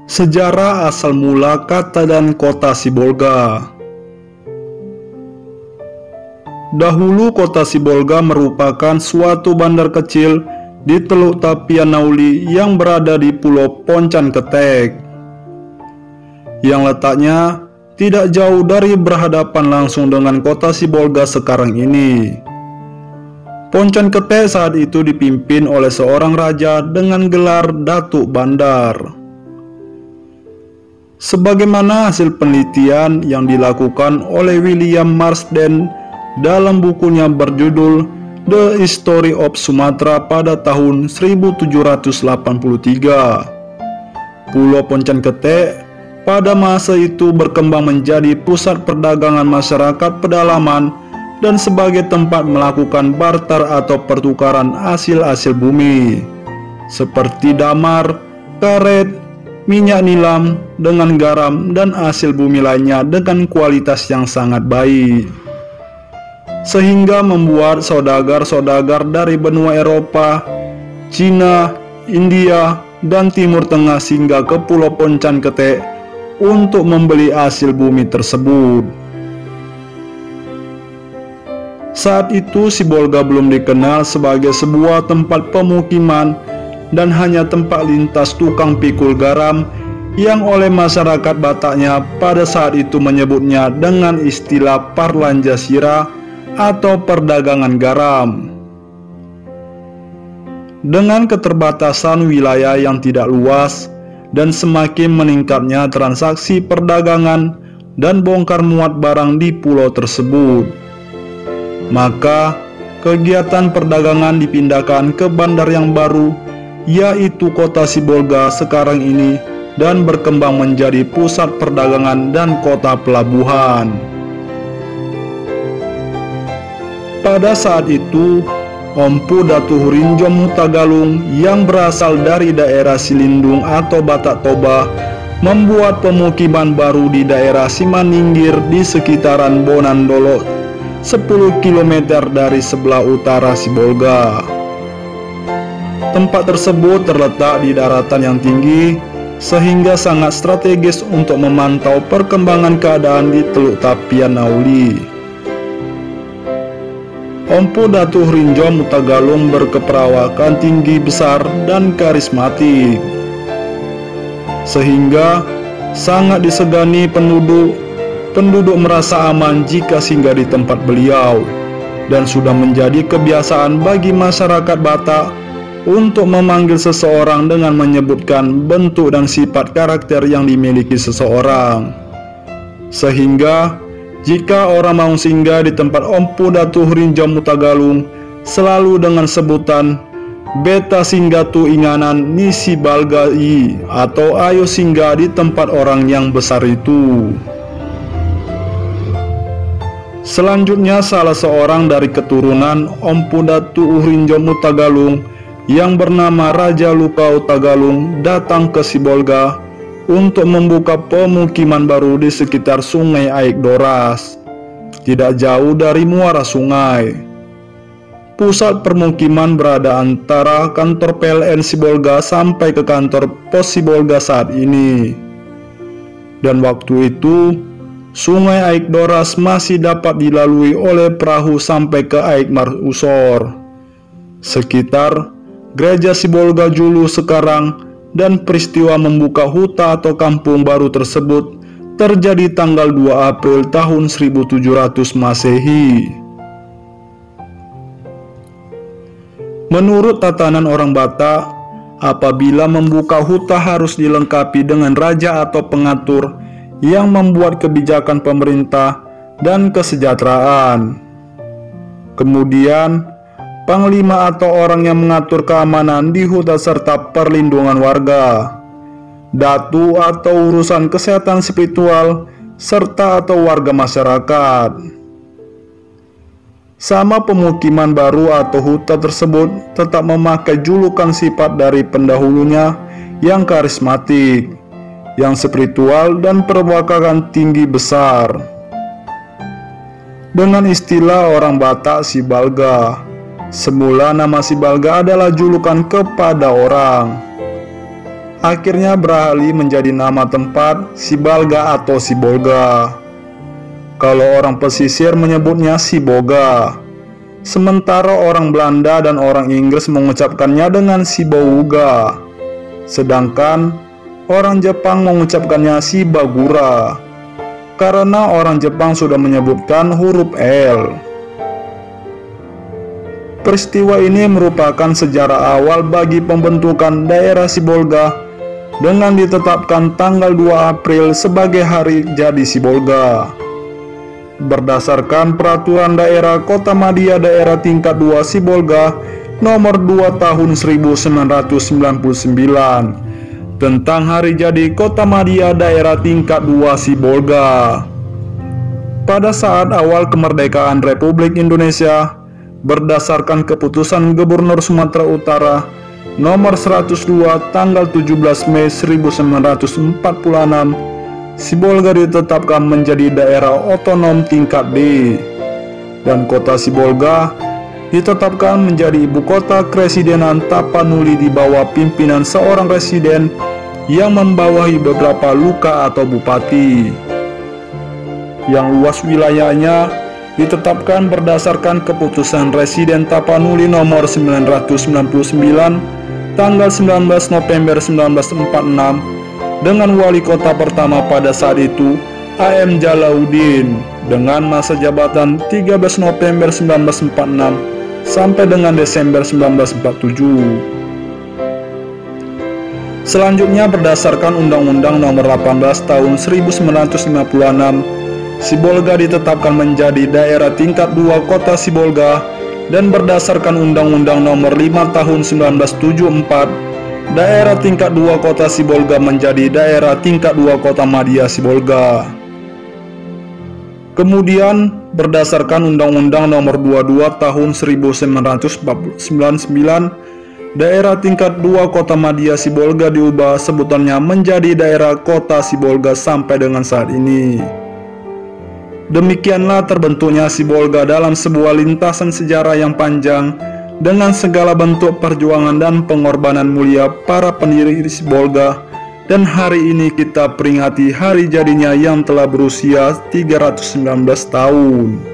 Sejarah asal mula kata dan kota Sibolga. Dahulu kota Sibolga merupakan suatu bandar kecil di Teluk Tapianauli yang berada di Pulau Poncan Ketek, yang letaknya tidak jauh dari berhadapan langsung dengan kota Sibolga sekarang ini. Poncan Ketek saat itu dipimpin oleh seorang raja dengan gelar Datuk Bandar. Sebagaimana hasil penelitian yang dilakukan oleh William Marsden dalam bukunya berjudul The History of Sumatra pada tahun 1783, Pulau Poncan Ketek pada masa itu berkembang menjadi pusat perdagangan masyarakat pedalaman dan sebagai tempat melakukan barter atau pertukaran hasil-hasil bumi seperti damar, karet, minyak nilam dengan garam dan hasil bumi lainnya dengan kualitas yang sangat baik, sehingga membuat saudagar-saudagar dari benua Eropa, Cina, India, dan Timur Tengah singgah ke Pulau Poncan Ketek untuk membeli hasil bumi tersebut. Saat itu Sibolga belum dikenal sebagai sebuah tempat pemukiman dan hanya tempat lintas tukang pikul garam yang oleh masyarakat Bataknya pada saat itu menyebutnya dengan istilah Parlanjasira atau perdagangan garam. Dengan keterbatasan wilayah yang tidak luas dan semakin meningkatnya transaksi perdagangan dan bongkar muat barang di pulau tersebut, maka kegiatan perdagangan dipindahkan ke bandar yang baru, yaitu kota Sibolga sekarang ini, dan berkembang menjadi pusat perdagangan dan kota pelabuhan. Pada saat itu, Empu Datu Hurinjom Hutagalung yang berasal dari daerah Silindung atau Batak Toba membuat pemukiman baru di daerah Simaningir di sekitaran Bonandolo, 10 km dari sebelah utara Sibolga. Tempat tersebut terletak di daratan yang tinggi sehingga sangat strategis untuk memantau perkembangan keadaan di Teluk Tapianauli. Empu Datu Hurinjom Hutagalung berkeperawakan tinggi besar dan karismatik, sehingga sangat disegani penduduk merasa aman jika singgah di tempat beliau, dan sudah menjadi kebiasaan bagi masyarakat Batak untuk memanggil seseorang dengan menyebutkan bentuk dan sifat karakter yang dimiliki seseorang. Sehingga jika orang mau singgah di tempat Empu Datu Hurinjom Hutagalung selalu dengan sebutan Beta Singgatu Inganan Nisi Balgai atau ayo singgah di tempat orang yang besar itu. Selanjutnya salah seorang dari keturunan Empu Datu Hurinjom Hutagalung yang bernama Raja Luka Hutagalung datang ke Sibolga untuk membuka pemukiman baru di sekitar Sungai Aik Doras, tidak jauh dari muara sungai. Pusat permukiman berada antara kantor PLN Sibolga sampai ke kantor Pos Sibolga saat ini. Dan waktu itu Sungai Aik Doras masih dapat dilalui oleh perahu sampai ke Aik Marusor, sekitar Gereja Sibolga Julu sekarang, dan peristiwa membuka huta atau kampung baru tersebut terjadi tanggal 2 April tahun 1700 Masehi. Menurut tatanan orang Batak, apabila membuka huta harus dilengkapi dengan raja atau pengatur yang membuat kebijakan pemerintah dan kesejahteraan. Kemudian, panglima atau orang yang mengatur keamanan di huta serta perlindungan warga, datu atau urusan kesehatan spiritual, serta atau warga masyarakat. Sama pemukiman baru atau huta tersebut tetap memakai julukan sifat dari pendahulunya yang karismatik, yang spiritual dan perwakakan tinggi besar. Dengan istilah orang Batak Sibalga, semula nama Sibalga adalah julukan kepada orang. akhirnya beralih menjadi nama tempat Sibalga atau Sibolga. Kalau orang pesisir menyebutnya Siboga, sementara orang Belanda dan orang Inggris mengucapkannya dengan Sibouga, sedangkan orang Jepang mengucapkannya Sibagura, karena orang Jepang sudah menyebutkan huruf L. Peristiwa ini merupakan sejarah awal bagi pembentukan daerah Sibolga dengan ditetapkan tanggal 2 April sebagai hari jadi Sibolga. Berdasarkan Peraturan Daerah Kota Madia Daerah Tingkat 2 Sibolga Nomor 2 Tahun 1999 tentang hari jadi Kota Madia Daerah Tingkat 2 Sibolga. Pada saat awal kemerdekaan Republik Indonesia, berdasarkan keputusan Gubernur Sumatera Utara Nomor 102 tanggal 17 Mei 1946, Sibolga ditetapkan menjadi daerah otonom tingkat D, dan kota Sibolga ditetapkan menjadi ibu kota Kresidenan Tapanuli di bawah pimpinan seorang residen yang membawahi beberapa luka atau bupati. Yang luas wilayahnya ditetapkan berdasarkan keputusan Residen Tapanuli nomor 999 tanggal 19 November 1946 dengan wali kota pertama pada saat itu A.M. Jalauddin dengan masa jabatan 13 November 1946 sampai dengan Desember 1947. Selanjutnya berdasarkan Undang-Undang Nomor 18 Tahun 1956, Sibolga ditetapkan menjadi daerah tingkat 2 Kota Sibolga, dan berdasarkan Undang-Undang Nomor 5 Tahun 1974, daerah tingkat 2 Kota Sibolga menjadi daerah tingkat 2 Kota Madia Sibolga. Kemudian berdasarkan Undang-Undang Nomor 22 Tahun 1999, daerah tingkat 2 Kota Madia Sibolga diubah sebutannya menjadi daerah Kota Sibolga sampai dengan saat ini. Demikianlah terbentuknya Sibolga dalam sebuah lintasan sejarah yang panjang dengan segala bentuk perjuangan dan pengorbanan mulia para pendiri Sibolga, dan hari ini kita peringati hari jadinya yang telah berusia 319 tahun.